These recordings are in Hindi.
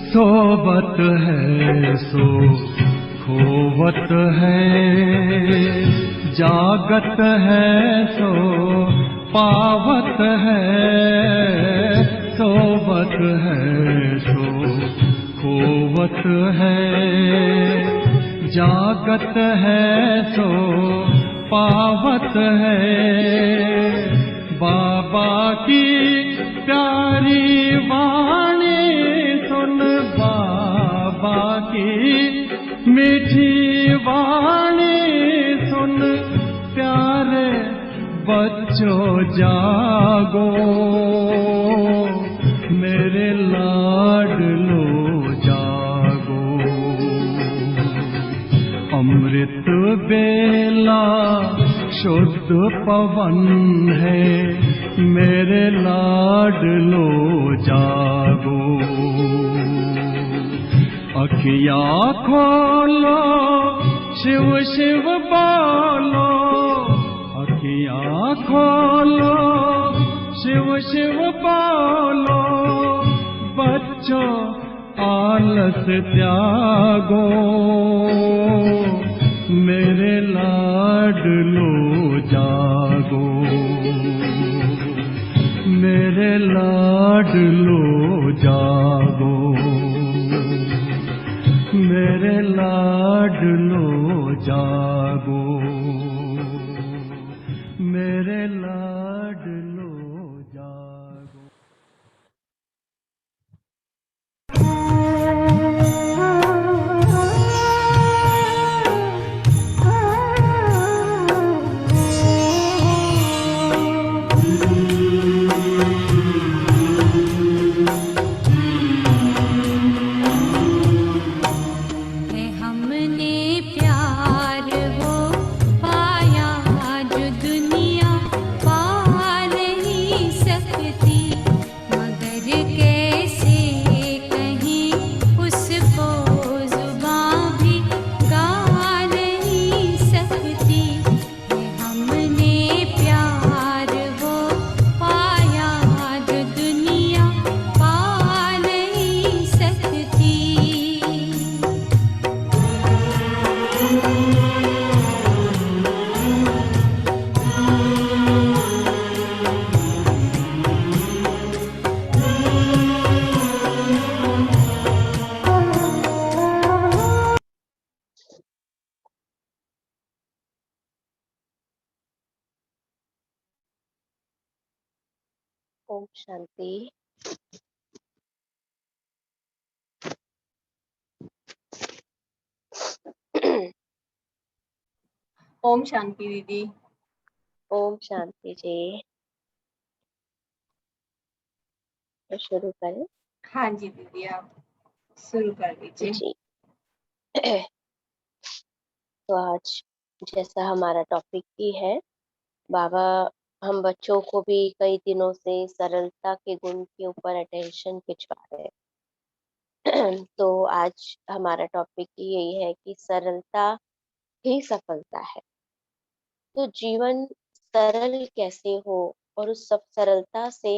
सोवत है सो खोवत है, जागत है सो पावत है। सोवत है सो खोवत है, जागत है सो पावत है। बाबा की प्यारी वाणी सुन, बाबा की मीठी वाणी सुन, प्यारे बच्चों जागो, मेरे लाडलो जागो। अमृत बेला शुद्ध पवन है, मेरे लाडलो जागो। अखियाँ खोलो, शिव शिव बोलो, अखियाँ खोलो, शिव शिव बोलो। बच्चों आलस त्यागो, मेरे लाडलो जागो, मेरे लाडलो जागो, मेरे लाडलो जागो, मेरे लाडलो जागो। ओम शांति। ओम शांति दीदी। ओम शांति जी। तो शुरू करें? हाँ जी दीदी, आप शुरू कर दीजिए जी। तो आज जैसा हमारा टॉपिक भी है, बाबा हम बच्चों को भी कई दिनों से सरलता के गुण के ऊपर अटेंशन खिंचवा रहे हैं। तो आज हमारा टॉपिक यही है कि सरलता ही सफलता है। तो जीवन सरल कैसे हो और उस सब सरलता से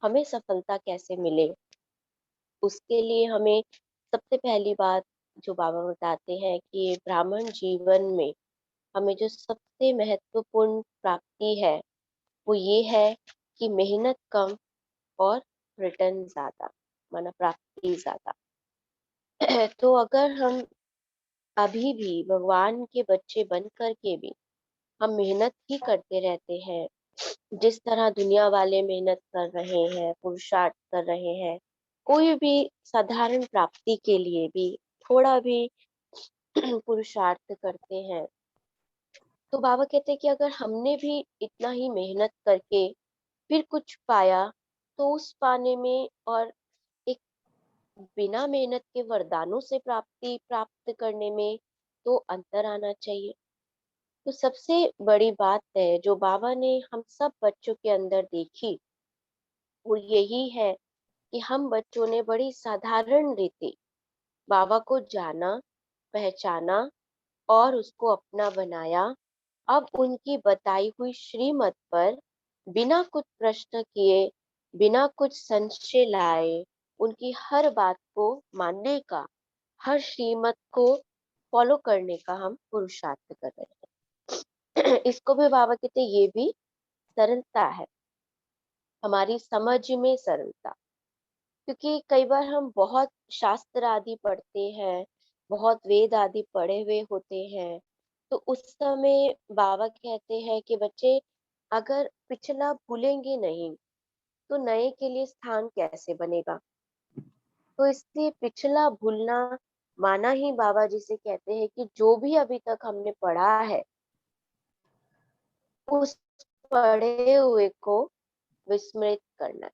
हमें सफलता कैसे मिले, उसके लिए हमें सबसे पहली बात जो बाबा बताते हैं कि ब्राह्मण जीवन में हमें जो सबसे महत्वपूर्ण प्राप्ति है वो ये है कि मेहनत कम और रिटर्न ज्यादा, माना प्राप्ति ज्यादा। तो अगर हम अभी भी भगवान के बच्चे बन करके भी हम मेहनत ही करते रहते हैं, जिस तरह दुनिया वाले मेहनत कर रहे हैं, पुरुषार्थ कर रहे हैं, कोई भी साधारण प्राप्ति के लिए भी थोड़ा भी पुरुषार्थ करते हैं, तो बाबा कहते हैं कि अगर हमने भी इतना ही मेहनत करके फिर कुछ पाया, तो उस पाने में और एक बिना मेहनत के वरदानों से प्राप्ति प्राप्त करने में तो अंतर आना चाहिए। तो सबसे बड़ी बात है जो बाबा ने हम सब बच्चों के अंदर देखी, वो यही है कि हम बच्चों ने बड़ी साधारण रीति बाबा को जाना, पहचाना और उसको अपना बनाया। अब उनकी बताई हुई श्रीमत पर बिना कुछ प्रश्न किए, बिना कुछ संशय लाए, उनकी हर बात को मानने का, हर श्रीमत को फॉलो करने का हम पुरुषार्थ कर रहे हैं। इसको भी बाबा कहते हैं, ये भी सरलता है, हमारी समझ में सरलता। क्योंकि कई बार हम बहुत शास्त्र आदि पढ़ते हैं, बहुत वेद आदि पढ़े हुए होते हैं, तो उस समय बाबा कहते हैं कि बच्चे, अगर पिछला भूलेंगे नहीं तो नए के लिए स्थान कैसे बनेगा। तो इसलिए पिछला भूलना माना ही बाबा जिसे कहते हैं कि जो भी अभी तक हमने पढ़ा है, उस पढ़े हुए को विस्मृत करना है।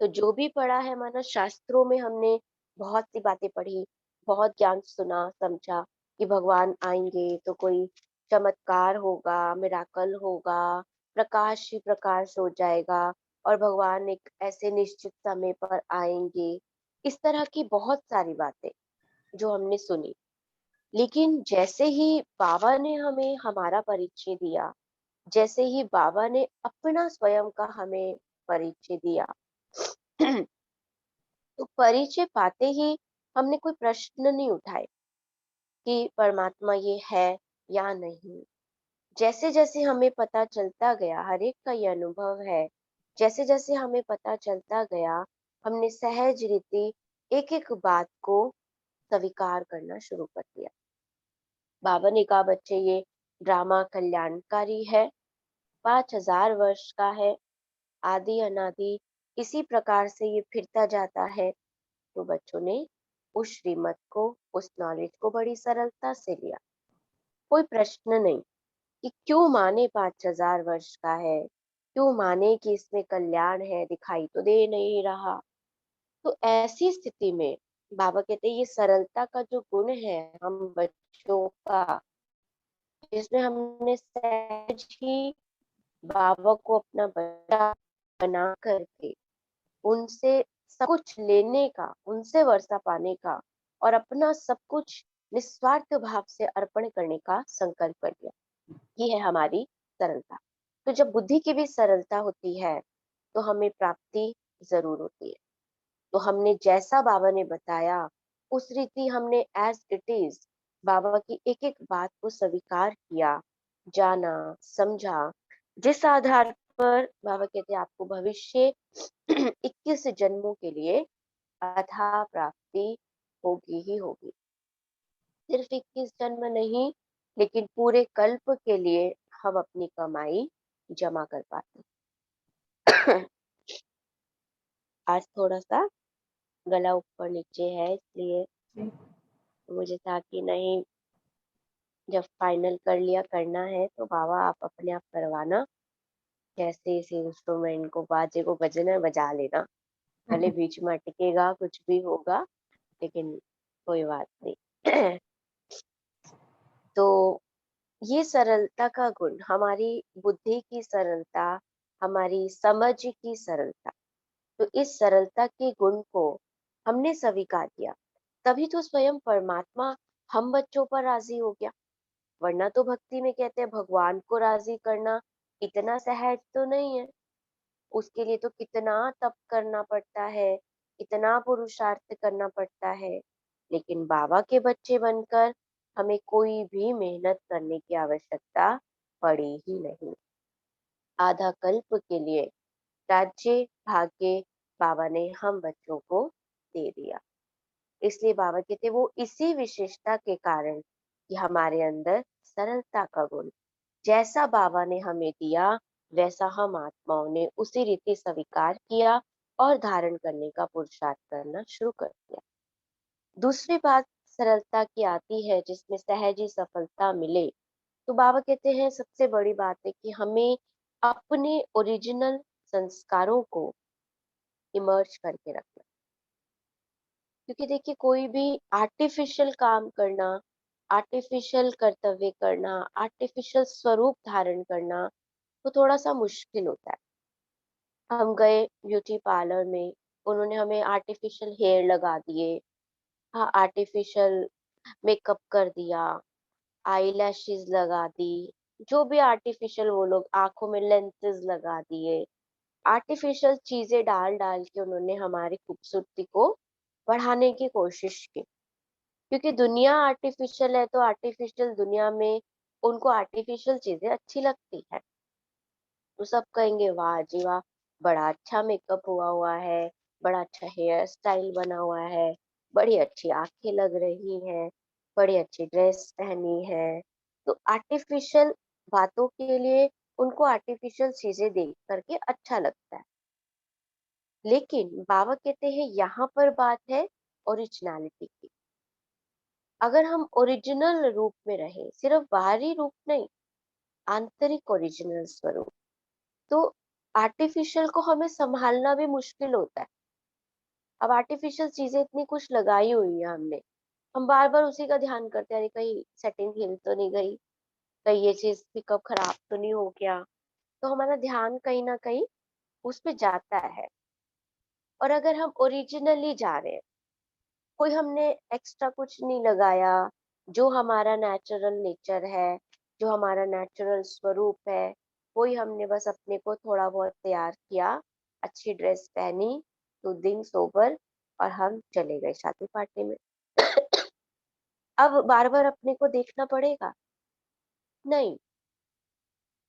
तो जो भी पढ़ा है, माना शास्त्रों में हमने बहुत सी बातें पढ़ी, बहुत ज्ञान सुना समझा कि भगवान आएंगे तो कोई चमत्कार होगा, मिराकल होगा, प्रकाश ही प्रकाश हो जाएगा और भगवान एक ऐसे निश्चित समय पर आएंगे। इस तरह की बहुत सारी बातें जो हमने सुनी। लेकिन जैसे ही बाबा ने हमें हमारा परिचय दिया, जैसे ही बाबा ने अपना स्वयं का हमें परिचय दिया, तो परिचय पाते ही हमने कोई प्रश्न नहीं उठाए कि परमात्मा ये है या नहीं। जैसे जैसे हमें पता चलता गया, हर एक का ये अनुभव है, जैसे जैसे हमें पता चलता गया, हमने सहज रीति एक एक बात को स्वीकार करना शुरू कर दिया। बाबा ने कहा, बच्चे ये ड्रामा कल्याणकारी है, 5000 वर्ष का है, आदि अनादि इसी प्रकार से ये फिरता जाता है। तो बच्चों ने उस श्रीमत को, उस नॉलेज को बड़ी सरलता से लिया। कोई प्रश्न नहीं कि क्यों माने 5000 वर्ष का है, क्यों माने कि इसमें कल्याण है, दिखाई तो दे नहीं रहा। तो ऐसी स्थिति में बाबा कहते हैं, ये सरलता का जो गुण है हम बच्चों का, जिसमें हमने सहज ही बाबा को अपना बच्चा बना करके उनसे सब कुछ लेने का, उनसे वर्षा पाने का और अपना सब कुछ निस्वार्थ भाव से अर्पण करने का संकल्प कर लिया, ये है हमारी सरलता। तो जब बुद्धि की भी सरलता होती है तो हमें प्राप्ति जरूर होती है। तो हमने जैसा बाबा ने बताया, उस रीति हमने एज इट इज बाबा की एक एक बात को स्वीकार किया, जाना, समझा, जिस आधार पर बाबा कहते हैं आपको भविष्य 21 जन्मों के लिए अथाह प्राप्ति होगी ही होगी। सिर्फ 21 जन्म नहीं, लेकिन पूरे कल्प के लिए हम अपनी कमाई जमा कर पाते। आज थोड़ा सा गला ऊपर नीचे है, इसलिए जी। मुझे था कि नहीं, जब फाइनल कर लिया करना है तो बाबा आप अपने आप करवाना, कैसे इस इंस्ट्रूमेंट को, बाजे को बजना बजा लेना, भले बीच में अटकेगा, कुछ भी होगा, लेकिन कोई बात नहीं। तो ये सरलता का गुण, हमारी बुद्धि की सरलता, हमारी समझ की सरलता, तो इस सरलता के गुण को हमने स्वीकार किया, तभी तो स्वयं परमात्मा हम बच्चों पर राजी हो गया। वरना तो भक्ति में कहते हैं भगवान को राजी करना इतना सहज तो नहीं है, उसके लिए तो कितना तप करना पड़ता है, कितना पुरुषार्थ करना पड़ता है। लेकिन बाबा के बच्चे बनकर हमें कोई भी मेहनत करने की आवश्यकता पड़ी ही नहीं। आधा कल्प के लिए राज्य भाग्य बाबा ने हम बच्चों को दे दिया। इसलिए बाबा कहते वो इसी विशेषता के कारण कि हमारे अंदर सरलता का गुण, जैसा बाबा ने हमें दिया वैसा हम आत्माओं ने उसी रीति स्वीकार किया और धारण करने का पुरुषार्थ करना शुरू कर दिया। दूसरी बात सरलता की आती है, जिसमें सहज ही सफलता मिले। तो बाबा कहते हैं सबसे बड़ी बात है कि हमें अपने ओरिजिनल संस्कारों को इमर्ज करके रखना। क्योंकि देखिए, कोई भी आर्टिफिशियल काम करना, आर्टिफिशियल कर्तव्य करना, आर्टिफिशियल स्वरूप धारण करना तो थोड़ा सा मुश्किल होता है। हम गए ब्यूटी पार्लर में, उन्होंने हमें आर्टिफिशियल हेयर लगा दिए, हाँ आर्टिफिशियल मेकअप कर दिया, आई लैशेज लगा दी, जो भी आर्टिफिशियल, वो लोग आंखों में लेंसेज लगा दिए, आर्टिफिशियल चीजें डाल डाल के उन्होंने हमारी खूबसूरती को बढ़ाने की कोशिश की, क्योंकि दुनिया आर्टिफिशियल है, तो आर्टिफिशियल दुनिया में उनको आर्टिफिशियल चीजें अच्छी लगती है। तो सब कहेंगे वाह जी वाह, बड़ा अच्छा मेकअप हुआ हुआ है, बड़ा अच्छा हेयर स्टाइल बना हुआ है, बड़ी अच्छी आंखें लग रही हैं, बड़ी अच्छी ड्रेस पहनी है। तो आर्टिफिशियल बातों के लिए उनको आर्टिफिशियल चीजें देख करके अच्छा लगता है। लेकिन बाबा कहते हैं यहाँ पर बात है ओरिजिनलिटी की। अगर हम ओरिजिनल रूप में रहे, सिर्फ बाहरी रूप नहीं, आंतरिक ओरिजिनल स्वरूप, तो आर्टिफिशियल को हमें संभालना भी मुश्किल होता है। अब आर्टिफिशियल चीजें इतनी कुछ लगाई हुई है हमने, हम बार बार उसी का ध्यान करते हैं, अरे कहीं सेटिंग हिल तो नहीं गई, कहीं ये चीज पिकअप खराब तो नहीं हो गया। तो हमारा ध्यान कहीं ना कहीं उस पे जाता है। और अगर हम ओरिजिनली जा रहे हैं, कोई हमने एक्स्ट्रा कुछ नहीं लगाया, जो हमारा नेचुरल नेचर है, जो हमारा नेचुरल स्वरूप है, वही हमने बस अपने को थोड़ा बहुत तैयार किया, अच्छी ड्रेस पहनी, तो दिन सोबर, और हम चले गए शादी पार्टी में। अब बार बार अपने को देखना पड़ेगा? नहीं,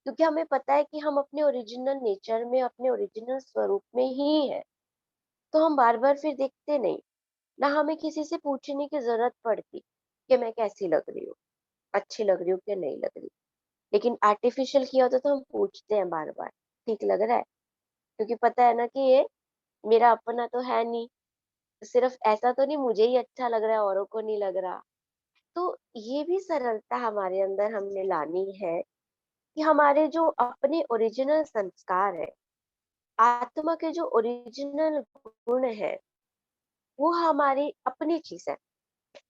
क्योंकि हमें पता है कि हम अपने ओरिजिनल नेचर में, अपने ओरिजिनल स्वरूप में ही है। तो हम बार बार फिर देखते नहीं, ना हमें किसी से पूछने की जरूरत पड़ती कि मैं कैसी लग रही हूँ, अच्छी लग रही हूँ कि नहीं लग रही। लेकिन आर्टिफिशियल किया होता तो हम पूछते हैं बार बार, ठीक लग रहा है, क्योंकि पता है ना कि ये मेरा अपना तो है नहीं, सिर्फ ऐसा तो नहीं मुझे ही अच्छा लग रहा है, औरों को नहीं लग रहा। तो ये भी सरलता हमारे अंदर हमने लानी है कि हमारे जो अपने ओरिजिनल संस्कार है, आत्मा के जो ओरिजिनल गुण है, वो हमारी अपनी चीज है।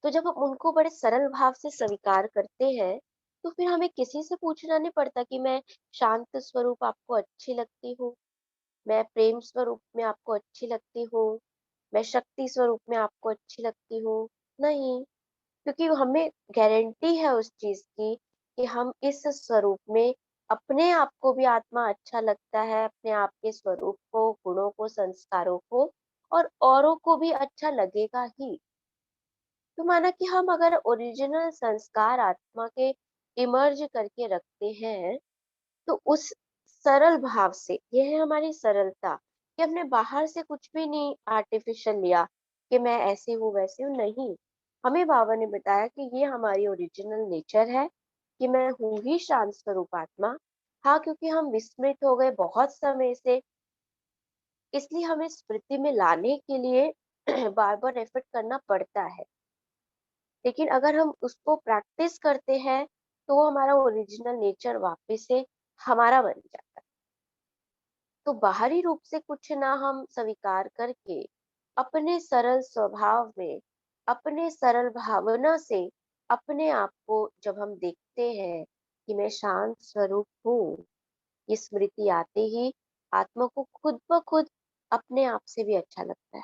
तो जब हम उनको बड़े सरल भाव से स्वीकार करते हैं, तो फिर हमें किसी से पूछना नहीं पड़ता कि मैं शांत स्वरूप आपको अच्छी लगती हूँ, मैं प्रेम स्वरूप में आपको अच्छी लगती हूँ, मैं शक्ति स्वरूप में आपको अच्छी लगती हूँ। नहीं, क्योंकि हमें गारंटी है उस चीज की कि हम इस स्वरूप में अपने आप को भी आत्मा अच्छा लगता है, अपने आप के स्वरूप को, गुणों को, संस्कारों को, और औरों को भी अच्छा लगेगा ही। तो माना कि हम अगर ओरिजिनल संस्कार आत्मा के इमर्ज करके रखते हैं, तो उस सरल भाव से, यह है हमारी सरलता, कि हमने बाहर से कुछ भी नहीं आर्टिफिशियल लिया कि मैं ऐसी हूँ वैसी हूँ, नहीं। हमें बाबा ने बताया कि ये हमारी ओरिजिनल नेचर है, कि मैं हूँ ही शांत स्वरूप आत्मा। हाँ, क्योंकि हम विस्मृत हो गए बहुत समय से, इसलिए हमें स्मृति में लाने के लिए बार बार एफर्ट करना पड़ता है। लेकिन अगर हम उसको प्रैक्टिस करते हैं, तो वो हमारा ओरिजिनल नेचर वापस से हमारा बन जाता है। तो बाहरी रूप से कुछ ना हम स्वीकार करके, अपने सरल स्वभाव में, अपने सरल भावना से, अपने आप को जब हम देखते हैं कि मैं शांत स्वरूप हूँ, ये स्मृति आते ही आत्मा को खुद ब खुद अपने आप से भी अच्छा लगता है।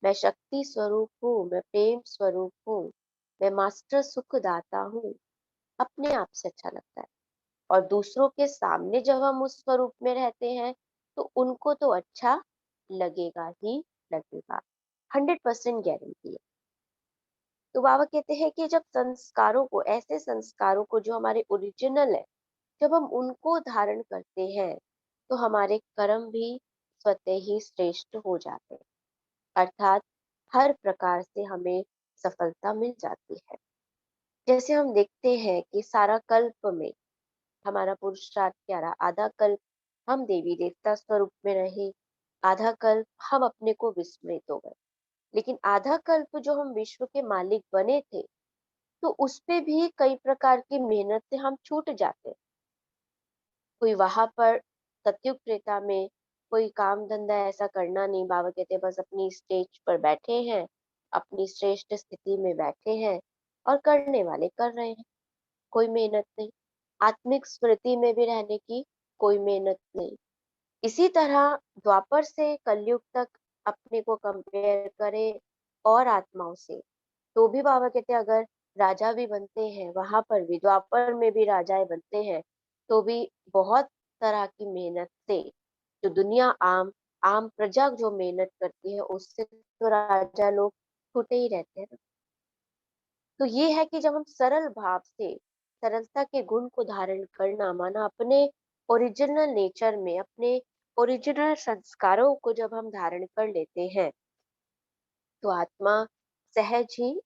मैं शक्ति स्वरूप हूँ, मैं प्रेम स्वरूप हूँ, मैं मास्टर सुखदाता हूँ, अपने आप से अच्छा लगता है। और दूसरों के सामने जब हम उस स्वरूप में रहते हैं, तो उनको तो अच्छा लगेगा ही लगेगा, 100% गारंटी है। तो बाबा कहते हैं कि जब संस्कारों को, ऐसे संस्कारों को जो हमारे ओरिजिनल है, जब हम उनको धारण करते हैं, तो हमारे कर्म भी स्वतः ही श्रेष्ठ हो जाते हैं। अर्थात हर प्रकार से हमें सफलता मिल जाती है। जैसे हम देखते हैं कि सारा कल्प में हमारा पुरुषार्थ क्या रहा, आधा कल्प हम देवी देवता स्वरूप में रहे, आधा कल्प हम अपने को विस्मृत हो गए। लेकिन आधा कल्प जो हम विश्व के मालिक बने थे, तो उसपे भी कई प्रकार की मेहनत से हम छूट जाते। कोई वहां पर सत्युग त्रेता में कोई काम धंधा ऐसा करना नहीं, बाबा कहते बस अपनी स्टेज पर बैठे हैं, अपनी श्रेष्ठ स्थिति में बैठे हैं, और करने वाले कर रहे हैं, कोई मेहनत नहीं। आत्मिक स्मृति में भी रहने की कोई मेहनत नहीं। इसी तरह द्वापर से कलयुग तक अपने को कंपेयर करें और आत्माओं से, तो भी बाबा कहते हैं अगर राजा भी बनते हैं, वहां पर भी द्वापर में भी राजाएं बनते हैं, तो भी बहुत तरह की मेहनत से, जो दुनिया आम आम प्रजा जो मेहनत करती है उससे तो राजा लोग छूटे ही रहते हैं ना। तो ये है कि जब हम सरल भाव से सरलता के गुण को धारण करना माना अपने ओरिजिनल नेचर में, अपने ओरिजिनल संस्कारों को जब हम धारण कर लेते हैं तो आत्मा सहज ही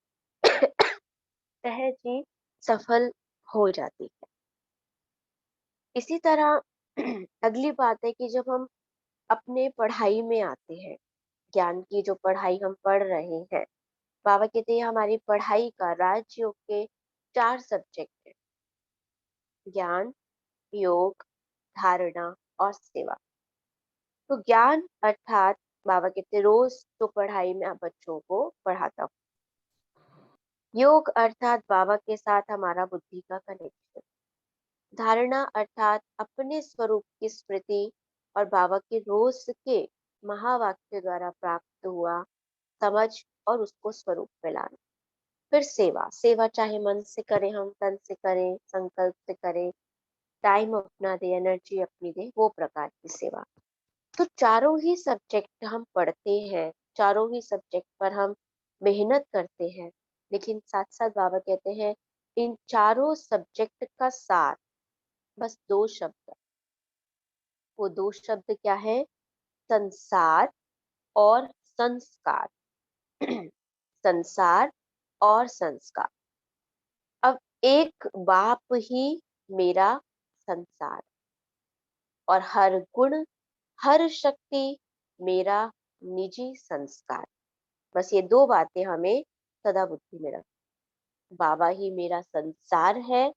सहज ही सफल हो जाती है। इसी तरह अगली बात है कि जब हम अपने पढ़ाई में आते हैं, ज्ञान की जो पढ़ाई हम पढ़ रहे हैं, बाबा कहते हैं हमारी पढ़ाई का राजयोग के 4 सब्जेक्ट है, ज्ञान, योग, धारणा और सेवा। तो ज्ञान अर्थात बाबा कहते हैं रोज तो पढ़ाई में आप बच्चों को पढ़ाता हूँ। योग अर्थात बाबा के साथ हमारा बुद्धि का कनेक्शन। धारणा अर्थात अपने स्वरूप की स्मृति और बाबा के रोज के महावाक्य द्वारा प्राप्त हुआ समझ और उसको स्वरूप में लाना। फिर सेवा, सेवा चाहे मन से करें, हम तन से करें, संकल्प से करें, टाइम अपना दे, एनर्जी अपनी दे, वो प्रकार की सेवा। तो चारों ही सब्जेक्ट हम पढ़ते हैं, चारों ही सब्जेक्ट पर हम मेहनत करते हैं, लेकिन साथ साथ बाबा कहते हैं इन चारों सब्जेक्ट का सार बस 2 शब्द है। वो 2 शब्द क्या है? संसार और संस्कार। संसार और संस्कार। अब एक बाप ही मेरा संसार और हर गुण, हर शक्ति मेरा निजी संस्कार। बस ये 2 बातें हमें सदा बुद्धि में रख। बाबा ही मेरा संसार है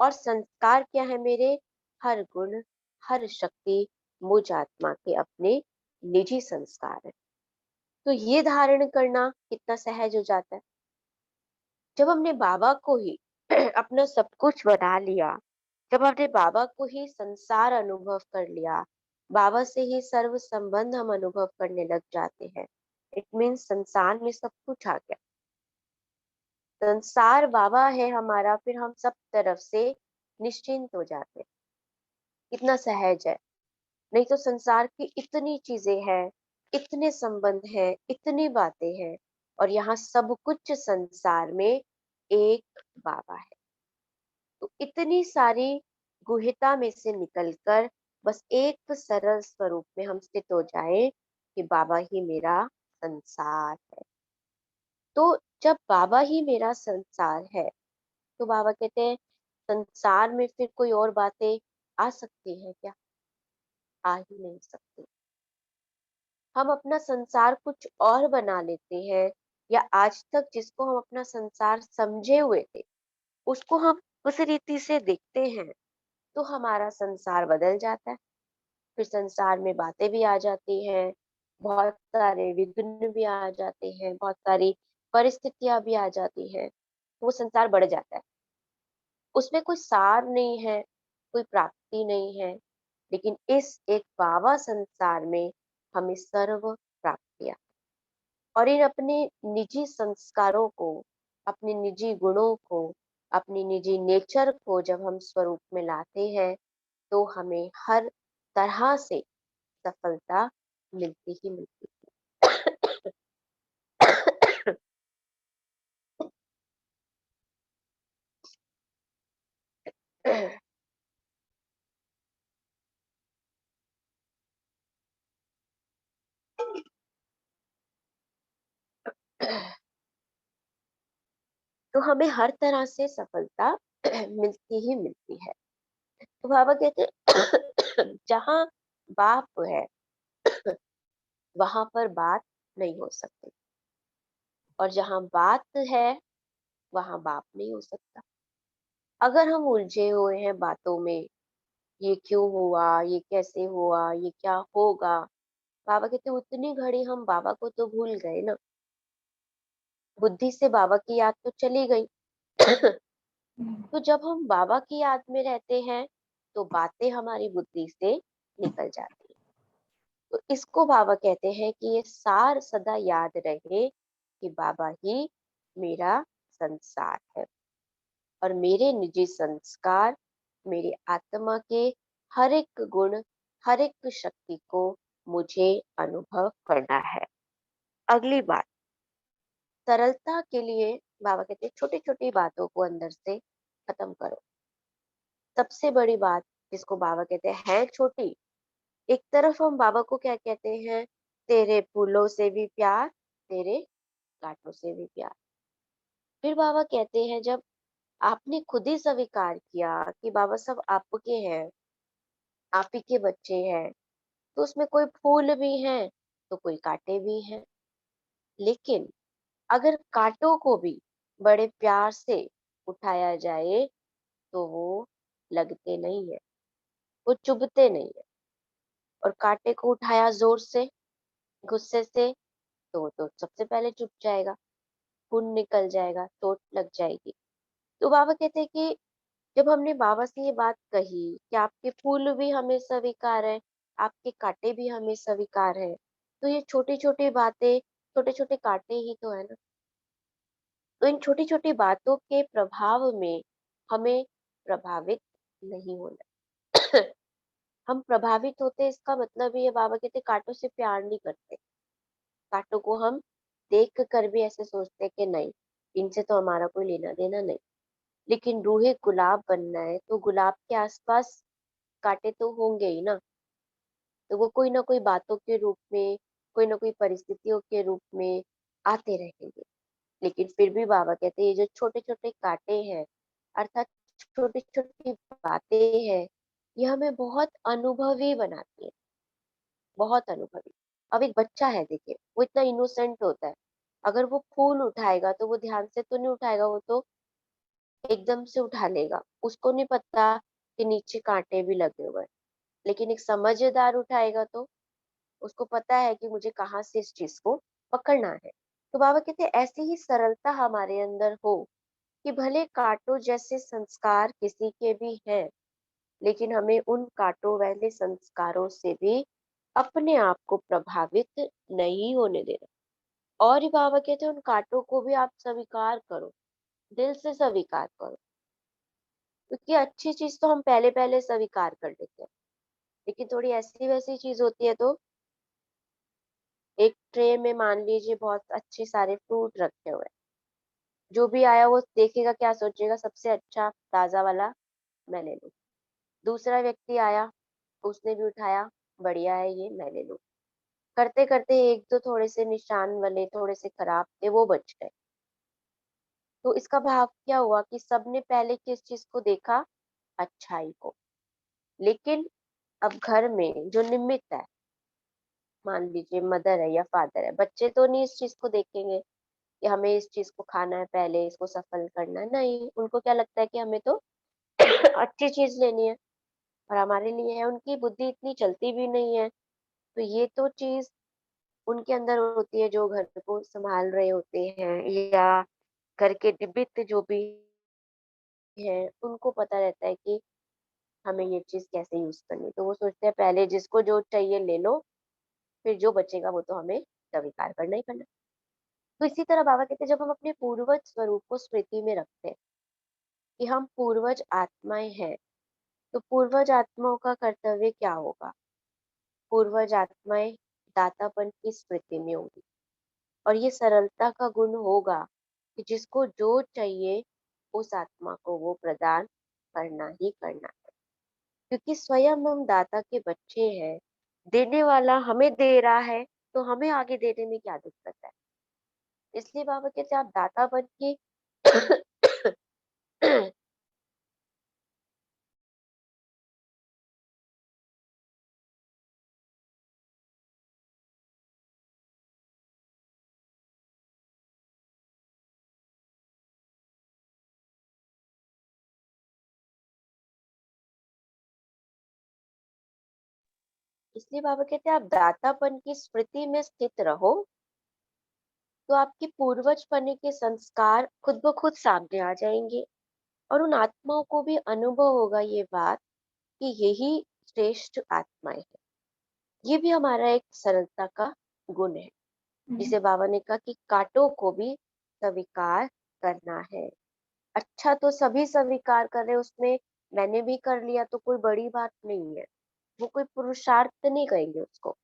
और संस्कार क्या है मेरे? हर गुण, हर शक्ति मुझ आत्मा के अपने निजी संस्कार है। तो ये धारण करना कितना सहज हो जाता है जब हमने बाबा को ही अपना सब कुछ बना लिया, जब हमने बाबा को ही संसार अनुभव कर लिया, बाबा से ही सर्व संबंध हम अनुभव करने लग जाते हैं। इट मीन्स संसार में सब कुछ आ गया, संसार बाबा है हमारा, फिर हम सब तरफ से निश्चिंत हो जाते हैं। कितना सहज है। नहीं तो संसार की इतनी चीजें हैं, इतने संबंध हैं, इतनी बातें हैं, और यहाँ सब कुछ संसार में एक बाबा है। तो इतनी सारी गुहिता में से निकलकर बस एक सरल स्वरूप में हम स्थित हो जाए कि बाबा ही मेरा संसार है। तो जब बाबा ही मेरा संसार है तो बाबा कहते हैं संसार में फिर कोई और बातें आ सकती है क्या? आ ही नहीं सकती। हम अपना संसार कुछ और बना लेते हैं, या आज तक जिसको हम अपना संसार समझे हुए थे उसको हम उस रीति से देखते हैं तो हमारा संसार बदल जाता है। फिर संसार में बातें भी आ जाती हैं, बहुत सारे विघ्न भी आ जाते हैं, बहुत सारी परिस्थितियां भी आ जाती हैं, तो वो संसार बढ़ जाता है। उसमें कोई सार नहीं है, कोई प्राप्ति नहीं है, लेकिन इस एक बाबा संसार में हमें सर्व प्राप्तियां, और इन अपने निजी संस्कारों को, अपने निजी गुणों को, अपनी निजी नेचर को जब हम स्वरूप में लाते हैं तो हमें हर तरह से सफलता मिलती ही मिलती है। तो हमें हर तरह से सफलता मिलती ही मिलती है। तो बाबा कहते हैं जहाँ बाप है वहां पर बात नहीं हो सकती, और जहाँ बात है वहां बाप नहीं हो सकता। अगर हम उलझे हुए हैं बातों में, ये क्यों हुआ, ये कैसे हुआ, ये क्या होगा, बाबा कहते उतनी घड़ी हम बाबा को तो भूल गए ना, बुद्धि से बाबा की याद तो चली गई। तो जब हम बाबा की याद में रहते हैं तो बातें हमारी बुद्धि से निकल जाती है। तो इसको बाबा कहते हैं कि ये सार सदा याद रहे कि बाबा ही मेरा संसार है और मेरे निजी संस्कार मेरी आत्मा के हर एक गुण, हर एक शक्ति को मुझे अनुभव करना है। अगली बात, सरलता के लिए बाबा कहते हैं छोटी छोटी बातों को अंदर से खत्म करो। सबसे बड़ी बात जिसको बाबा कहते हैं छोटी, एक तरफ हम बाबा को क्या कहते हैं, तेरे फूलों से भी प्यार, तेरे कांटों से भी प्यार। फिर बाबा कहते हैं जब आपने खुद ही स्वीकार किया कि बाबा सब आपके हैं, आप ही के बच्चे हैं, तो उसमें कोई फूल भी हैं तो कोई कांटे भी हैं। लेकिन अगर कांटों को भी बड़े प्यार से उठाया जाए तो वो लगते नहीं है, वो चुभते नहीं है। और कांटे को उठाया जोर से, गुस्से से, तो वो तो सबसे पहले चुभ जाएगा, खून निकल जाएगा, चोट लग जाएगी। तो बाबा कहते हैं कि जब हमने बाबा से ये बात कही कि आपके फूल भी हमें स्वीकार है, आपके कांटे भी हमें स्वीकार है, तो ये छोटी छोटी बातें, छोटे छोटे कांटे ही तो है ना। तो इन छोटी छोटी बातों के प्रभाव में हमें प्रभावित नहीं होना। हम प्रभावित होते, इसका मतलब ये बाबा कहते कांटों से प्यार नहीं करते। कांटों को हम देख कर भी ऐसे सोचते हैं कि नहीं, इनसे तो हमारा कोई लेना देना नहीं। लेकिन रूहे गुलाब बनना है तो गुलाब के आसपास कांटे तो होंगे ही ना। तो वो कोई ना कोई बातों के रूप में, कोई ना कोई परिस्थितियों के रूप में आते रहेंगे। लेकिन फिर भी बाबा कहते हैं ये जो छोटे छोटे कांटे हैं, अर्थात छोटी छोटी बातें हैं, ये हमें बहुत अनुभवी बनाती है, बहुत अनुभवी। अब एक बच्चा है, देखिए वो इतना इनोसेंट होता है, अगर वो फूल उठाएगा तो वो ध्यान से तो नहीं उठाएगा, वो तो एकदम से उठा लेगा, उसको नहीं पता कि नीचे कांटे भी लगे हुए हैं। लेकिन एक समझदार उठाएगा तो उसको पता है कि मुझे कहाँ से इस चीज को पकड़ना है। तो बाबा कहते हैं ऐसी ही सरलता हमारे अंदर हो कि भले कांटों जैसे संस्कार किसी के भी हैं, लेकिन हमें उन कांटों वाले संस्कारों से भी अपने आप को प्रभावित नहीं होने देना। और ही बाबा कहते हैं उन कांटों को भी आप स्वीकार करो, दिल से स्वीकार करो। क्योंकि अच्छी चीज तो हम पहले पहले स्वीकार कर लेते हैं, लेकिन थोड़ी ऐसी वैसी चीज होती है तो एक ट्रे में मान लीजिए बहुत अच्छे सारे फ्रूट रखे हुए हैं, जो भी आया वो देखेगा, क्या सोचेगा, सबसे अच्छा ताजा वाला मैं ले लूं। दूसरा व्यक्ति आया, उसने भी उठाया, बढ़िया है ये मैं ले लूं। करते करते एक दो थोड़े से निशान वाले, थोड़े से खराब थे, वो बच गए। तो इसका भाव क्या हुआ कि सबने पहले किस चीज को देखा, अच्छाई को। लेकिन अब घर में जो निमित्त है, मान लीजिए मदर है या फादर है, बच्चे तो नहीं इस चीज को देखेंगे कि हमें इस चीज को खाना है, पहले इसको सफल करना है। नहीं, उनको क्या लगता है कि हमें तो अच्छी चीज लेनी है और हमारे लिए है। उनकी बुद्धि इतनी चलती भी नहीं है। तो ये तो चीज उनके अंदर होती है जो घर को संभाल रहे होते हैं, या घर के निमित्त जो भी है, उनको पता रहता है कि हमें ये चीज कैसे यूज करनी। तो वो सोचते हैं पहले जिसको जो चाहिए ले लो, फिर जो बचेगा वो तो हमें स्वीकार करना ही करना। तो इसी तरह बाबा कहते हैं जब हम अपने पूर्वज स्वरूप को स्मृति में रखते हैं कि हम पूर्वज आत्माएं हैं, तो पूर्वज आत्माओं का कर्तव्य क्या होगा। पूर्वज आत्माएं दातापन की स्मृति में होंगी, और ये सरलता का गुण होगा कि जिसको जो चाहिए उस आत्मा को वो प्रदान करना ही करना है। क्योंकि स्वयं हम दाता के बच्चे हैं, देने वाला हमें दे रहा है, तो हमें आगे देने में क्या दिक्कत है। इसलिए बाबा कहते हैं आप दाता बन के इसलिए बाबा कहते हैं आप दातापन की स्मृति में स्थित रहो, तो आपके पूर्वज पने के संस्कार खुद ब खुद सामने आ जाएंगे। और उन आत्माओं को भी अनुभव होगा ये बात कि यही श्रेष्ठ आत्माएं हैं। ये भी हमारा एक सरलता का गुण है, जिसे बाबा ने कहा कि कांटों को भी स्वीकार करना है। अच्छा तो सभी स्वीकार कर रहे हैं, उसमें मैंने भी कर लिया तो कोई बड़ी बात नहीं है, वो कोई पुरुषार्थ नहीं कहेंगे उसको।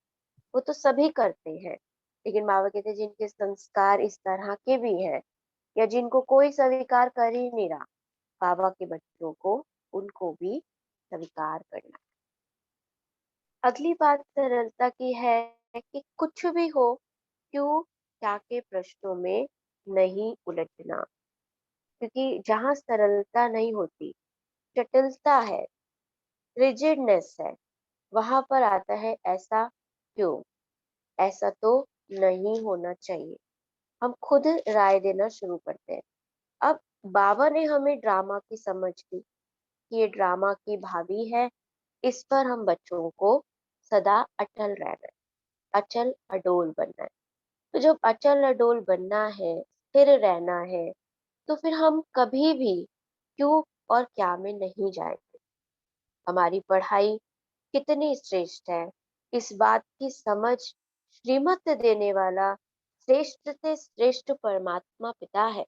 वो तो सभी करते हैं, लेकिन बाबा कहते हैं जिनके संस्कार इस तरह के भी हैं या जिनको कोई स्वीकार कर ही नहीं रहा, बाबा के बच्चों को उनको भी स्वीकार करना। अगली बात सरलता की है कि कुछ भी हो, क्यों क्या के प्रश्नों में नहीं उलझना, क्योंकि जहाँ सरलता नहीं होती, जटिलता है, रिजिडनेस है, वहां पर आता है ऐसा क्यों, ऐसा तो नहीं होना चाहिए। हम खुद राय देना शुरू करते हैं। अब बाबा ने हमें ड्रामा की समझ दी कि ये ड्रामा की भाभी है, इस पर हम बच्चों को सदा अटल रहना है, अचल अडोल बनना है। तो जब अचल अडोल बनना है, स्थिर रहना है, तो फिर हम कभी भी क्यों और क्या में नहीं जाएंगे। हमारी पढ़ाई कितनी श्रेष्ठ है, इस बात की समझ श्रीमत देने वाला श्रेष्ठ से श्रेष्ठ परमात्मा पिता है।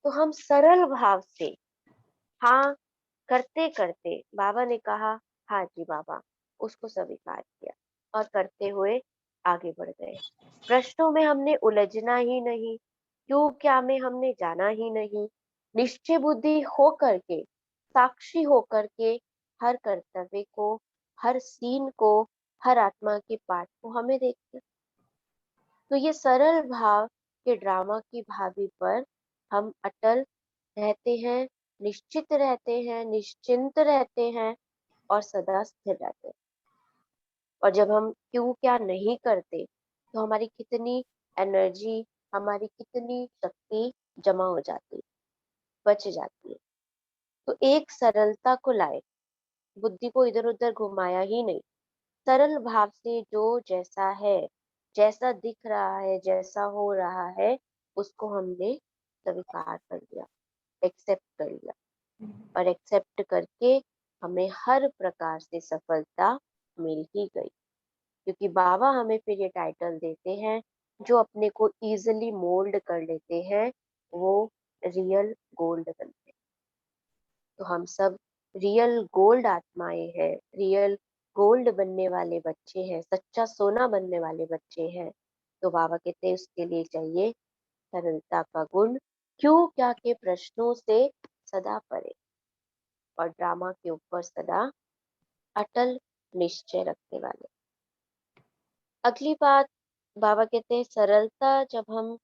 तो हम सरल भाव से हाँ करते करते, बाबा ने कहा हाँ जी बाबा, उसको स्वीकार किया और करते हुए आगे बढ़ गए। प्रश्नों में हमने उलझना ही नहीं, क्यों क्या में हमने जाना ही नहीं। निश्चय बुद्धि हो करके, साक्षी हो करके, हर कर्तव्य को, हर सीन को, हर आत्मा के पाठ को हमें देखते। तो ये सरल भाव के ड्रामा की भाभी पर हम अटल रहते हैं, निश्चित रहते हैं, निश्चिंत रहते हैं और सदा स्थिर रहते हैं। और जब हम क्यों क्या नहीं करते, तो हमारी कितनी एनर्जी, हमारी कितनी शक्ति जमा हो जाती, बच जाती है। तो एक सरलता को लाए, बुद्धि को इधर उधर घुमाया ही नहीं, सरल भाव से जो जैसा है, जैसा दिख रहा है, जैसा हो रहा है, उसको हमने स्वीकार कर लिया, एक्सेप्ट कर लिया। और एक्सेप्ट करके हमें हर प्रकार से सफलता मिल ही गई, क्योंकि बाबा हमें फिर ये टाइटल देते हैं, जो अपने को इजीली मोल्ड कर लेते हैं वो रियल गोल्ड बनते हैं। तो हम सब रियल गोल्ड आत्माएं हैं, रियल गोल्ड बनने वाले बच्चे हैं, सच्चा सोना बनने वाले बच्चे हैं। तो बाबा कहते हैं उसके लिए चाहिए सरलता का गुण, क्यों क्या के प्रश्नों से सदा परे और ड्रामा के ऊपर सदा अटल निश्चय रखने वाले। अगली बात, बाबा कहते हैं सरलता जब हम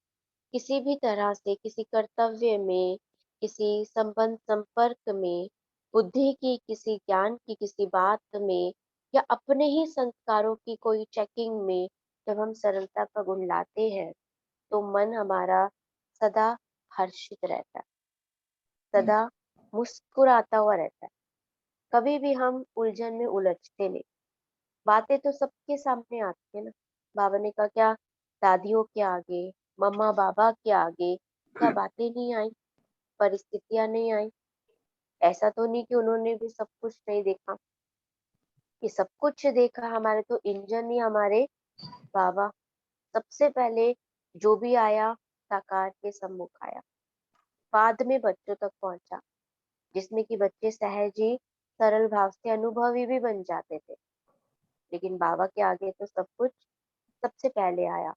किसी भी तरह से किसी कर्तव्य में, किसी संबंध संपर्क में, बुद्धि की किसी ज्ञान की किसी बात में, या अपने ही संस्कारों की कोई चेकिंग में, जब हम सरलता का गुण लाते हैं, तो मन हमारा सदा हर्षित रहता है, सदा मुस्कुराता हुआ रहता है। कभी भी हम उलझन में उलझते नहीं। बातें तो सबके सामने आती है ना। बाबा ने कहा क्या दादियों के आगे, मम्मा बाबा के आगे क्या बातें नहीं आई, परिस्थितियां नहीं आई। ऐसा तो नहीं कि उन्होंने भी सब कुछ नहीं देखा, ये सब कुछ देखा। हमारे तो इंजन ही हमारे बाबा। सबसे पहले जो भी आया साकार के सम्मुख आया, बाद में बच्चों तक पहुंचा, जिसमें कि बच्चे सहज ही सरल भाव से अनुभवी भी बन जाते थे। लेकिन बाबा के आगे तो सब कुछ सबसे पहले आया।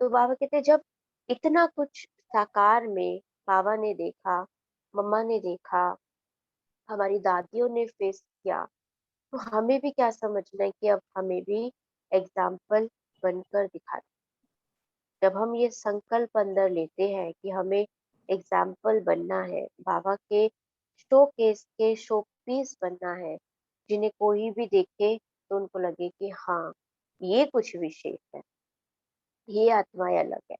तो बाबा कहते जब इतना कुछ साकार में बाबा ने देखा, मम्मा ने देखा, हमारी दादियों ने फेस किया, तो हमें भी क्या समझना है कि अब हमें भी एग्जाम्पल बनकर दिखा। जब हम ये संकल्प अंदर लेते हैं कि हमें एग्जाम्पल बनना है, बाबा के शो केस के शो पीस बनना है, जिन्हें कोई भी देखे तो उनको लगे कि हाँ ये कुछ विशेष है, ये आत्माएं अलग है।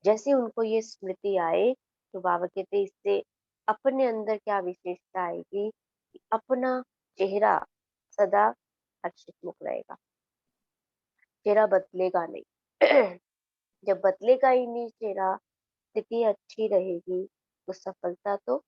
जैसे उनको ये स्मृति आए, तो बाबा कहते इससे अपने अंदर क्या विशेषता आएगी कि अपना चेहरा सदा हर्षित मुख रहेगा, चेहरा बदलेगा नहीं। जब बदलेगा ही नहीं चेहरा, स्थिति अच्छी रहेगी, तो सफलता तो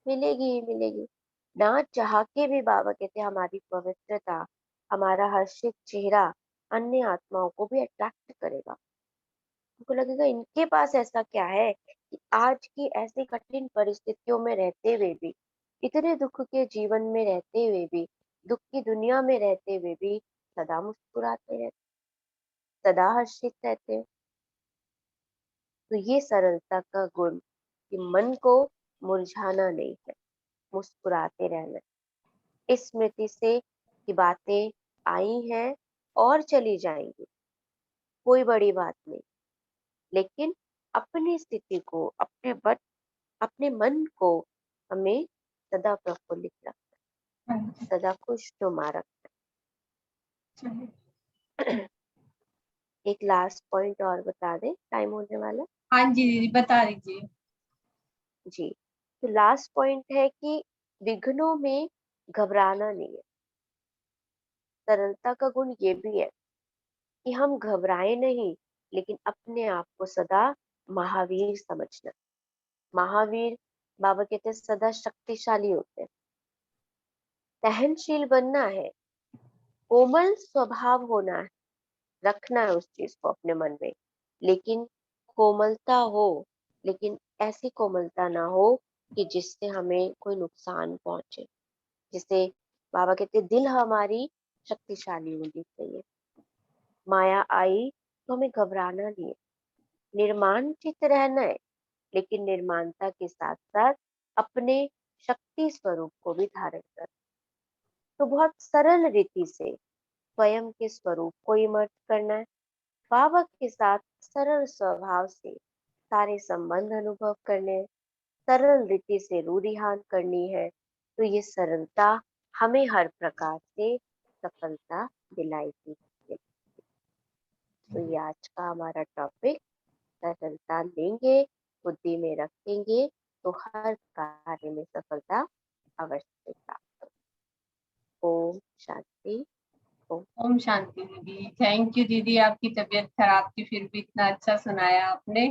मिलेगी ही मिलेगी। ना चाह के भी बाबा कहते हमारी पवित्रता, हमारा हर्षित चेहरा अन्य आत्माओं को भी अट्रैक्ट करेगा। उनको लगेगा इनके पास ऐसा क्या है कि आज की ऐसी कठिन परिस्थितियों में रहते हुए भी, इतने दुख के जीवन में रहते हुए भी, दुख की दुनिया में रहते हुए भी सदा मुस्कुराते रहते। सदा हर्षित रहते हैं। तो ये सरलता का गुण कि मन को मुरझाना नहीं है, मुस्कुराते रहना है। इस स्मृति से कि बातें आई हैं और चली जाएंगी, कोई बड़ी बात नहीं, लेकिन अपनी स्थिति को, अपने मन को हमें सदा प्रफुल्लित रखना, हाँ जी, सदा खुशनुमा रखना। चलिए। एक लास्ट पॉइंट और बता दें, टाइम होने वाला। हाँ जी दीदी, बता दीजिए। जी, तो लास्ट पॉइंट है कि विघ्नों में घबराना नहीं है। सरलता का गुण ये भी है कि हम घबराए नहीं, लेकिन अपने आप को सदा महावीर समझना। महावीर, बाबा कहते हैं, सदा शक्तिशाली होते हैं। सहनशील बनना है, कोमल स्वभाव होना है, रखना है उस चीज को अपने मन में। लेकिन कोमलता हो, लेकिन ऐसी कोमलता ना हो कि जिससे हमें कोई नुकसान पहुंचे। जिसे बाबा कहते हैं, दिल हमारी शक्तिशाली होनी चाहिए। माया आई तो हमें घबराना नहीं है, निर्माण चित्त रहना है, लेकिन निर्माणता के साथ साथ अपने शक्ति स्वरूप को भी धारण कर। तो बहुत सरल रीति से स्वयं के स्वरूप को इमर्ज करना है। बाबा के साथ सरल स्वभाव से सारे संबंध अनुभव करने हैं, सरल रीति से रूढ़िहान करनी है। तो ये सरलता हमें हर प्रकार से सफलता दिलाएगी। तो ये आज का हमारा टॉपिक, सरलता लेंगे, बुद्धि में रखेंगे तो हर कार्य में सफलता अवश्य प्राप्त हो। ओम शांति। ओम। ओम शांति दीदी। थैंक यू दीदी, आपकी तबीयत खराब थी फिर भी इतना अच्छा सुनाया आपने।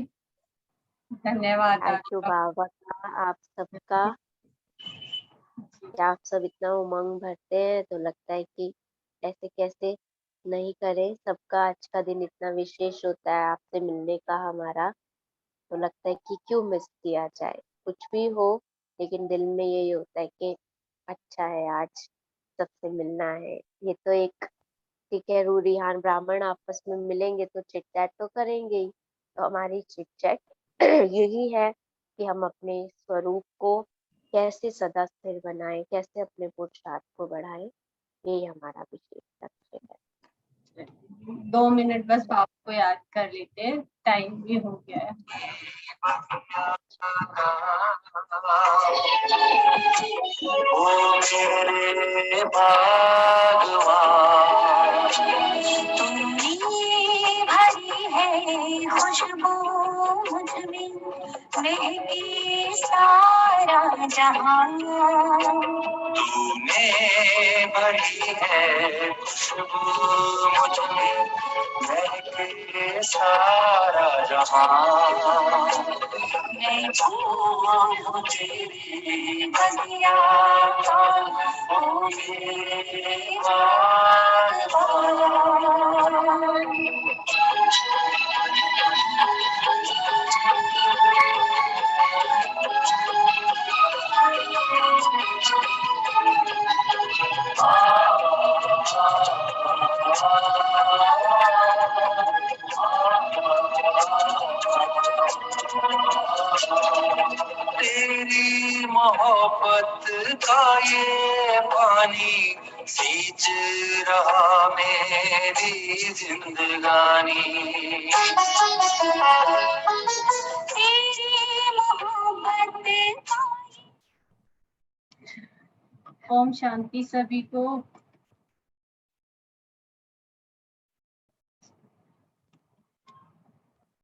धन्यवाद थैंक यू आपका। बाबा का, आप सबका। आप सब इतना उमंग भरते हैं तो लगता है कि ऐसे कैसे नहीं करें। सबका आज का दिन इतना विशेष होता है आपसे मिलने का हमारा, तो लगता है कि क्यों मिस किया जाए। कुछ भी हो, लेकिन दिल में यही होता है कि अच्छा है आज सबसे मिलना है। ये तो एक, ठीक है, रूढ़िहान ब्राह्मण आपस में मिलेंगे तो चिट चैट तो करेंगे ही। तो हमारी चिट चैट यही है कि हम अपने स्वरूप को कैसे सदा स्थिर बनाएं, कैसे अपने पुरुषार्थ को बढ़ाएं। यही हमारा विशेष लक्ष्य है। 2 मिनट बस बाप को याद कर लेते हैं, टाइम भी हो गया है। ओ मेरे भगवान, तुमने भरी है खुशबू मुझ में, महके सारा जहां। तूने भरी है खुशबू मुझ में, महके सारा जहां। मैं भूलूं तेरी बलिया का, ओ मेरे तेरी मोहब्बत का ये पानी सींच रहा मेरी जिंदगानी। तेरी मोहब्बत। ओम शांति सभी को।